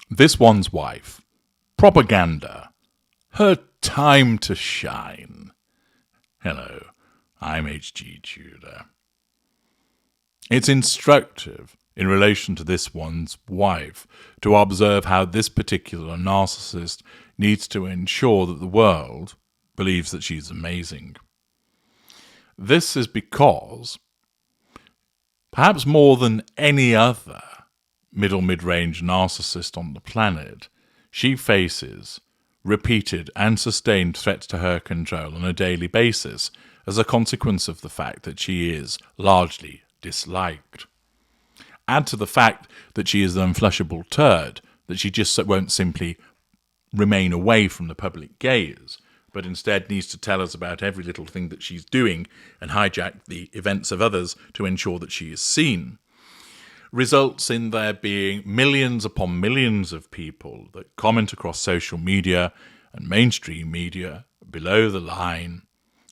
This One's Wife. Propaganda. Her time to shine. Hello, I'm H.G. Tudor. It's instructive in relation to This One's Wife to observe how this particular narcissist needs to ensure that the world believes that she's amazing. This is because, perhaps more than any other mid-range narcissist on the planet, she faces repeated and sustained threats to her control on a daily basis as a consequence of the fact that she is largely disliked. Add to the fact that she is an unflushable turd, that she just won't simply remain away from the public gaze, but instead needs to tell us about every little thing that she's doing and hijack the events of others to ensure that she is seen, results in there being millions upon millions of people that comment across social media and mainstream media below the line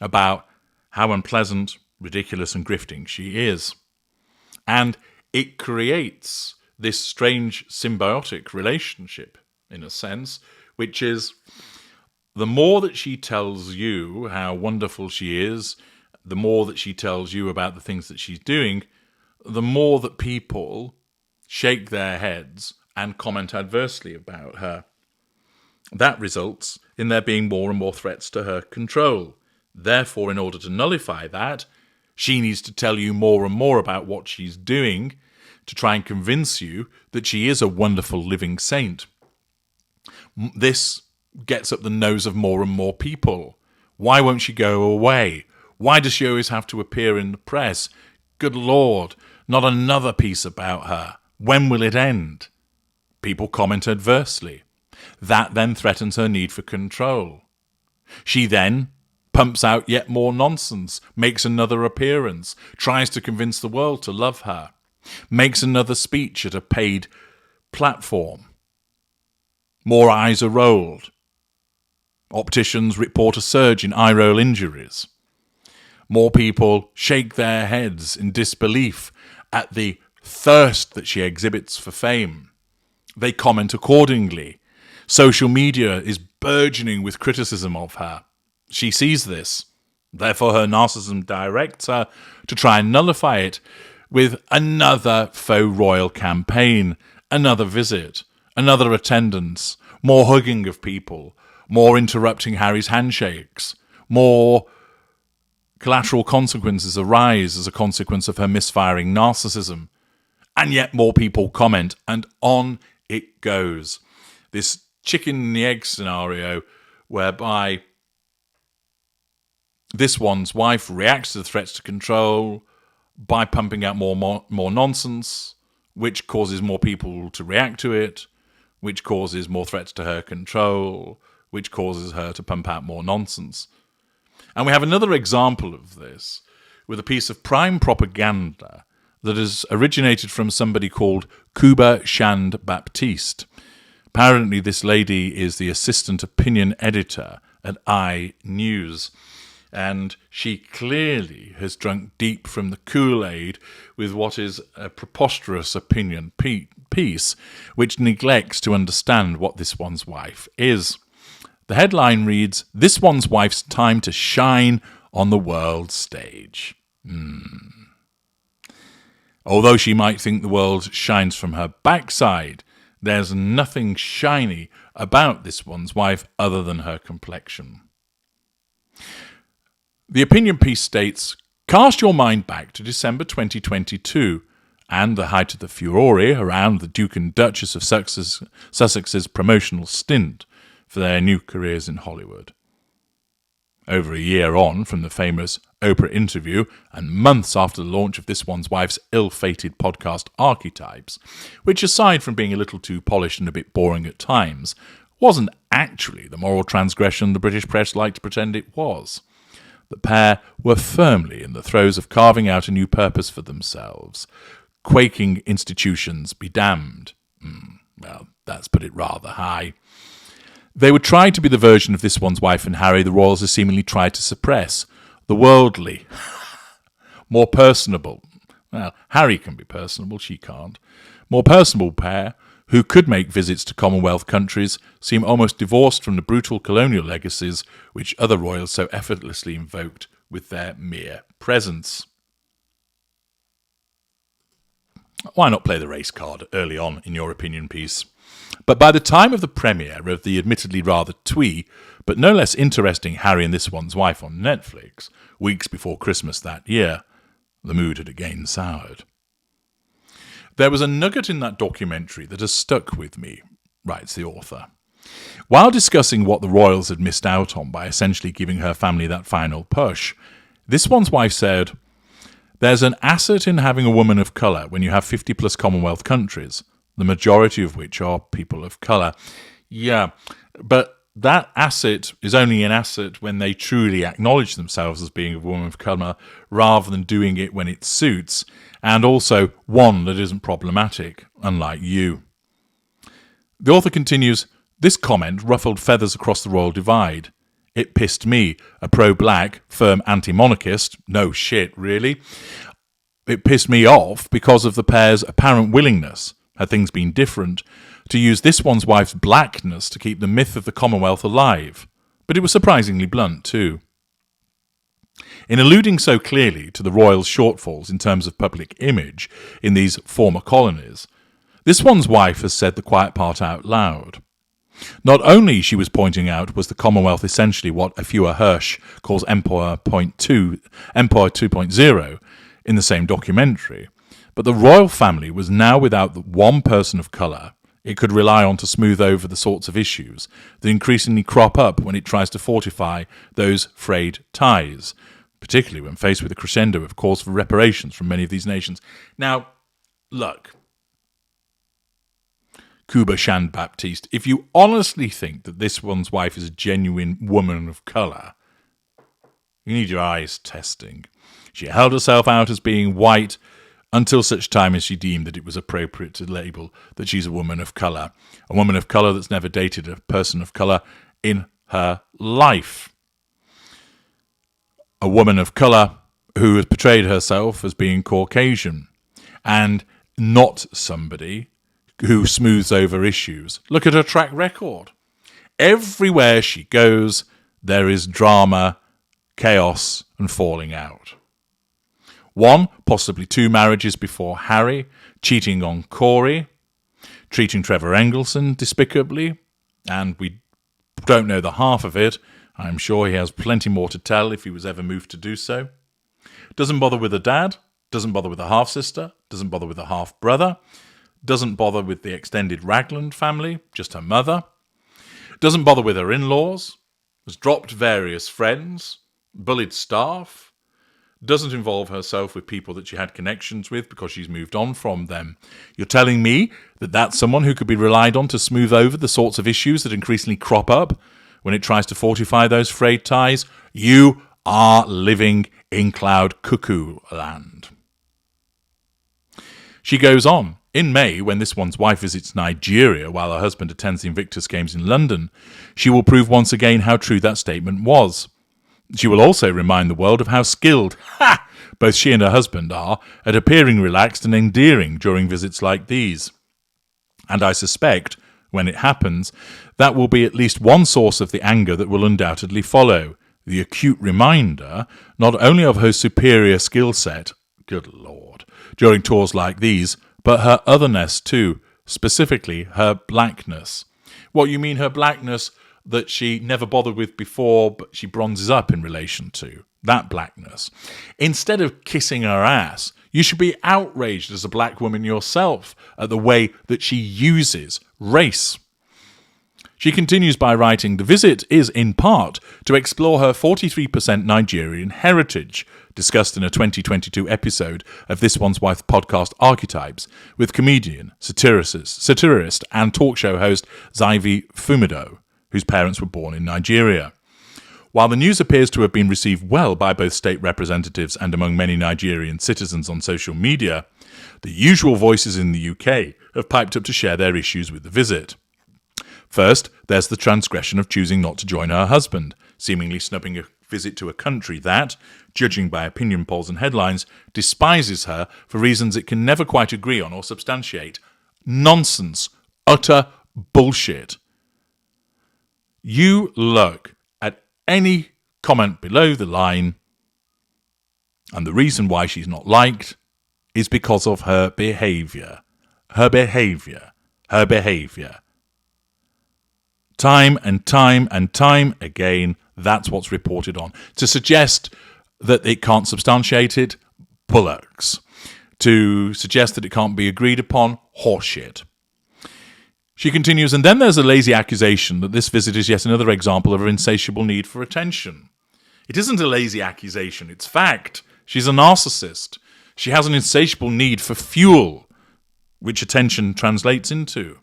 about how unpleasant, ridiculous and grifting she is. And it creates this strange symbiotic relationship, in a sense, which is the more that she tells you how wonderful she is, the more that she tells you about the things that she's doing, the more that people shake their heads and comment adversely about her. That results in there being more and more threats to her control. Therefore, in order to nullify that, she needs to tell you more and more about what she's doing to try and convince you that she is a wonderful living saint. This gets up the nose of more and more people. Why won't she go away? Why does she always have to appear in the press? Good Lord, not another piece about her. When will it end? People comment adversely. That then threatens her need for control. She then pumps out yet more nonsense, makes another appearance, tries to convince the world to love her, makes another speech at a paid platform. More eyes are rolled. Opticians report a surge in eye roll injuries. More people shake their heads in disbelief at the thirst that she exhibits for fame. They comment accordingly. Social media is burgeoning with criticism of her. She sees this. Therefore, her narcissism directs her to try and nullify it with another faux royal campaign, another visit, another attendance, more hugging of people, more interrupting Harry's handshakes, more collateral consequences arise as a consequence of her misfiring narcissism. And yet more people comment, and on it goes. This chicken and the egg scenario whereby This One's Wife reacts to the threats to control by pumping out more nonsense, which causes more people to react to it, which causes more threats to her control, which causes her to pump out more nonsense. And we have another example of this with a piece of prime propaganda that has originated from somebody called Kuba Shand Baptiste. Apparently this lady is the assistant opinion editor at iNews, and she clearly has drunk deep from the Kool-Aid with what is a preposterous opinion piece, which neglects to understand what This One's Wife is. The headline reads, "This One's Wife's time to shine on the world stage." Although she might think the world shines from her backside, there's nothing shiny about This One's Wife other than her complexion. The opinion piece states, "Cast your mind back to December 2022 and the height of the furore around the Duke and Duchess of Sussex's promotional stint for their new careers in Hollywood. Over a year on from the famous Oprah interview and months after the launch of This One's Wife's ill-fated podcast Archetypes, which aside from being a little too polished and a bit boring at times, wasn't actually the moral transgression the British press liked to pretend it was. The pair were firmly in the throes of carving out a new purpose for themselves. Quaking institutions be damned. Well, that's put it rather high. They would try to be the version of This One's Wife and Harry the royals have seemingly tried to suppress. The worldly, more personable, well, Harry can be personable, she can't, more personable pair who could make visits to Commonwealth countries seem almost divorced from the brutal colonial legacies which other royals so effortlessly invoked with their mere presence. Why not play the race card early on in your opinion piece? But by the time of the premiere of the admittedly rather twee, but no less interesting Harry and This One's Wife on Netflix, weeks before Christmas that year, the mood had again soured. There was a nugget in that documentary that has stuck with me, writes the author. While discussing what the royals had missed out on by essentially giving her family that final push, This One's Wife said, "There's an asset in having a woman of colour when you have 50 plus Commonwealth countries, the majority of which are people of colour." Yeah, but that asset is only an asset when they truly acknowledge themselves as being a woman of colour rather than doing it when it suits, and also one that isn't problematic, unlike you. The author continues, "This comment ruffled feathers across the royal divide. It pissed me, a pro-black, firm anti-monarchist, no shit, really. It pissed me off because of the pair's apparent willingness, had things been different, to use This One's Wife's blackness to keep the myth of the Commonwealth alive. But it was surprisingly blunt, too. In alluding so clearly to the royals' shortfalls in terms of public image in these former colonies, This One's Wife has said the quiet part out loud. Not only, she was pointing out, was the Commonwealth essentially what Afua Hirsch calls Empire 2.0 in the same documentary, but the royal family was now without the one person of colour it could rely on to smooth over the sorts of issues that increasingly crop up when it tries to fortify those frayed ties, particularly when faced with a crescendo of calls for reparations from many of these nations. Now, look, Cuba Shand Baptiste, if you honestly think that This One's Wife is a genuine woman of colour, you need your eyes testing. She held herself out as being white until such time as she deemed that it was appropriate to label that she's a woman of colour that's never dated a person of colour in her life. A woman of colour who has portrayed herself as being Caucasian and not somebody who smooths over issues. Look at her track record. Everywhere she goes, there is drama, chaos, and falling out. One, possibly two marriages before Harry, cheating on Corey, treating Trevor Engelson despicably, and we don't know the half of it. I'm sure he has plenty more to tell if he was ever moved to do so. Doesn't bother with a dad, doesn't bother with a half-sister, doesn't bother with a half-brother, doesn't bother with the extended Ragland family, just her mother, doesn't bother with her in-laws, has dropped various friends, bullied staff, doesn't involve herself with people that she had connections with because she's moved on from them. You're telling me that that's someone who could be relied on to smooth over the sorts of issues that increasingly crop up when it tries to fortify those frayed ties? You are living in cloud cuckoo land. She goes on. In May, when This One's Wife visits Nigeria while her husband attends the Invictus Games in London, she will prove once again how true that statement was. She will also remind the world of how skilled both she and her husband are at appearing relaxed and endearing during visits like these. And I suspect, when it happens, that will be at least one source of the anger that will undoubtedly follow. The acute reminder, not only of her superior skill set, good lord, during tours like these, but her otherness too, specifically her blackness. What, you mean her blackness that she never bothered with before, but she bronzes up in relation to? That blackness. Instead of kissing her ass, you should be outraged as a black woman yourself at the way that she uses race. She continues by writing, the visit is, in part, to explore her 43% Nigerian heritage, discussed in a 2022 episode of This One's Wife podcast Archetypes, with comedian, satirist and talk show host Zaivi Fumido, whose parents were born in Nigeria. While the news appears to have been received well by both state representatives and among many Nigerian citizens on social media, the usual voices in the UK have piped up to share their issues with the visit. First, there's the transgression of choosing not to join her husband, seemingly snubbing a visit to a country that, judging by opinion polls and headlines, despises her for reasons it can never quite agree on or substantiate. Nonsense. Utter bullshit. You look at any comment below the line, and the reason why she's not liked is because of her behaviour. Her behaviour. Her behaviour. Time and time and time again, that's what's reported on. To suggest that it can't substantiate it, bullocks. To suggest that it can't be agreed upon, horseshit. She continues, and then there's a lazy accusation that this visit is yet another example of her insatiable need for attention. It isn't a lazy accusation, it's fact. She's a narcissist. She has an insatiable need for fuel, which attention translates into.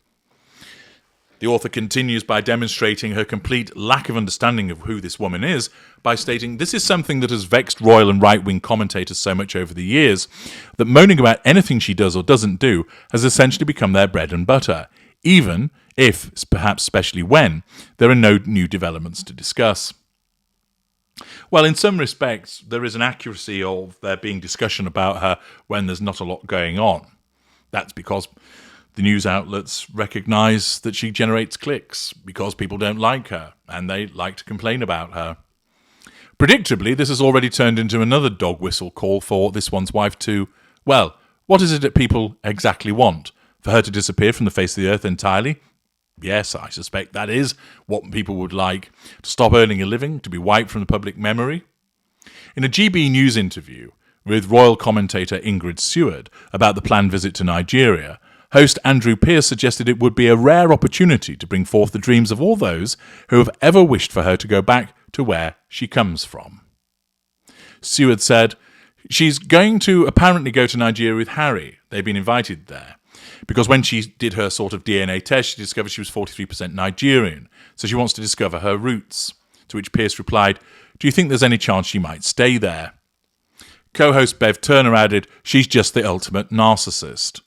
The author continues by demonstrating her complete lack of understanding of who this woman is by stating, this is something that has vexed royal and right-wing commentators so much over the years that moaning about anything she does or doesn't do has essentially become their bread and butter, even if, perhaps especially when, there are no new developments to discuss. Well, in some respects, there is an accuracy of there being discussion about her when there's not a lot going on. That's because the news outlets recognise that she generates clicks, because people don't like her, and they like to complain about her. Predictably, this has already turned into another dog whistle call for this one's wife to, well, what is it that people exactly want? For her to disappear from the face of the earth entirely? Yes, I suspect that is what people would like. To stop earning a living, to be wiped from the public memory. In a GB News interview with royal commentator Ingrid Seward about the planned visit to Nigeria, host Andrew Pearce suggested it would be a rare opportunity to bring forth the dreams of all those who have ever wished for her to go back to where she comes from. Seward said, she's going to apparently go to Nigeria with Harry. They've been invited there. Because when she did her sort of DNA test, she discovered she was 43% Nigerian, so she wants to discover her roots. To which Pearce replied, do you think there's any chance she might stay there? Co-host Bev Turner added, she's just the ultimate narcissist.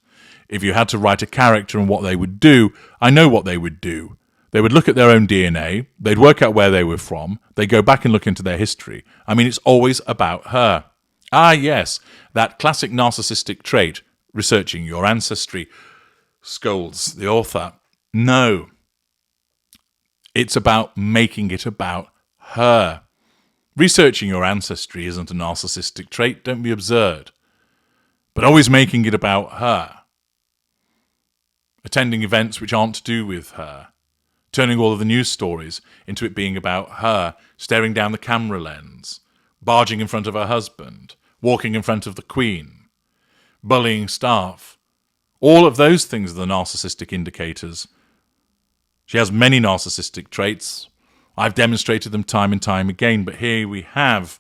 If you had to write a character and what they would do, I know what they would do. They would look at their own DNA, they'd work out where they were from, they'd go back and look into their history. I mean, it's always about her. Ah, yes, that classic narcissistic trait, researching your ancestry, scolds the author. No. It's about making it about her. Researching your ancestry isn't a narcissistic trait, don't be absurd. But always making it about her. Attending events which aren't to do with her. Turning all of the news stories into it being about her, staring down the camera lens, barging in front of her husband, walking in front of the Queen, bullying staff. All of those things are the narcissistic indicators. She has many narcissistic traits. I've demonstrated them time and time again, but here we have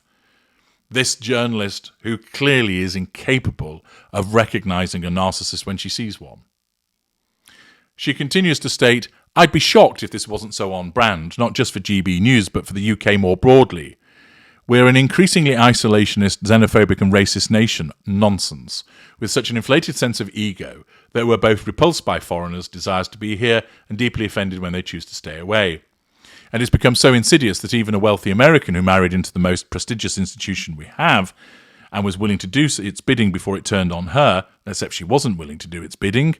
this journalist who clearly is incapable of recognising a narcissist when she sees one. She continues to state, I'd be shocked if this wasn't so on brand, not just for GB News, but for the UK more broadly. We're an increasingly isolationist, xenophobic and racist nation. Nonsense. With such an inflated sense of ego that we're both repulsed by foreigners' desires to be here and deeply offended when they choose to stay away. And it's become so insidious that even a wealthy American who married into the most prestigious institution we have and was willing to do its bidding before it turned on her, except she wasn't willing to do its bidding,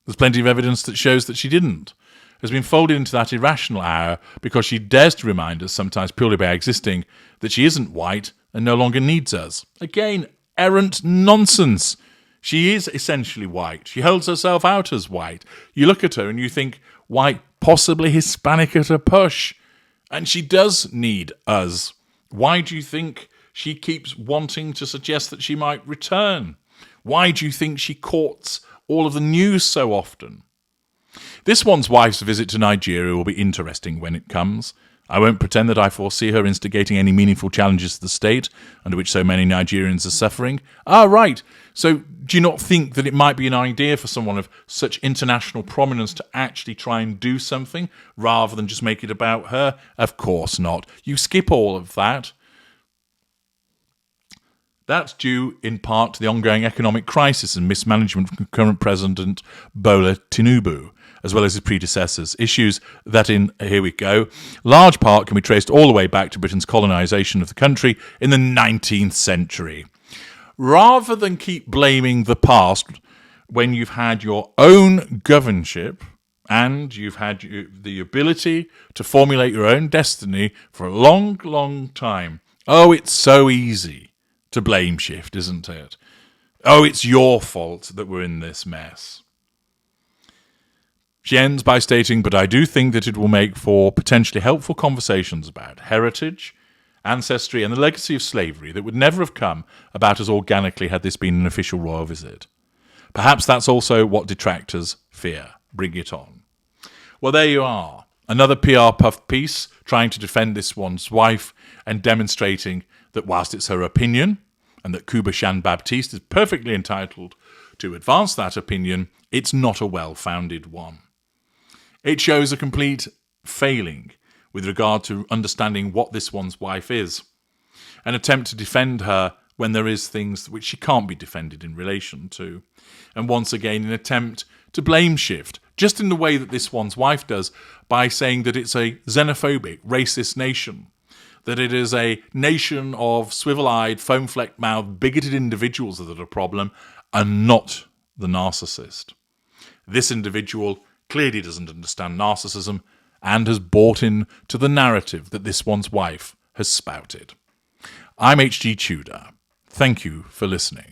there's plenty of evidence that shows that she didn't, has been folded into that irrational hour because she dares to remind us, sometimes purely by existing, that she isn't white and no longer needs us. Again, errant nonsense. She is essentially white. She holds herself out as white. You look at her and you think, white, possibly Hispanic at a push. And she does need us. Why do you think she keeps wanting to suggest that she might return? Why do you think she courts all of the news so often? This one's wife's visit to Nigeria will be interesting when it comes. I won't pretend that I foresee her instigating any meaningful challenges to the state, under which so many Nigerians are suffering. Ah, right. So do you not think that it might be an idea for someone of such international prominence to actually try and do something, rather than just make it about her? Of course not. You skip all of that. That's due in part to the ongoing economic crisis and mismanagement from current President Bola Tinubu, as well as his predecessors. Issues that here we go, large part can be traced all the way back to Britain's colonisation of the country in the 19th century. Rather than keep blaming the past when you've had your own governorship and you've had the ability to formulate your own destiny for a long, long time. Oh, it's so easy to blame shift, isn't it? Oh, it's your fault that we're in this mess. She ends by stating, but I do think that it will make for potentially helpful conversations about heritage, ancestry, and the legacy of slavery that would never have come about as organically had this been an official royal visit. Perhaps that's also what detractors fear. Bring it on. Well, there you are. Another PR puff piece trying to defend this one's wife and demonstrating that whilst it's her opinion and that Kuba Shan-Baptiste is perfectly entitled to advance that opinion, it's not a well-founded one. It shows a complete failing with regard to understanding what this one's wife is, an attempt to defend her when there is things which she can't be defended in relation to, and once again an attempt to blame shift, just in the way that this one's wife does, by saying that it's a xenophobic, racist nation, that it is a nation of swivel-eyed, foam-flecked-mouthed, bigoted individuals that are a problem, and not the narcissist. This individual clearly doesn't understand narcissism and has bought into the narrative that this one's wife has spouted. I'm H.G. Tudor. Thank you for listening.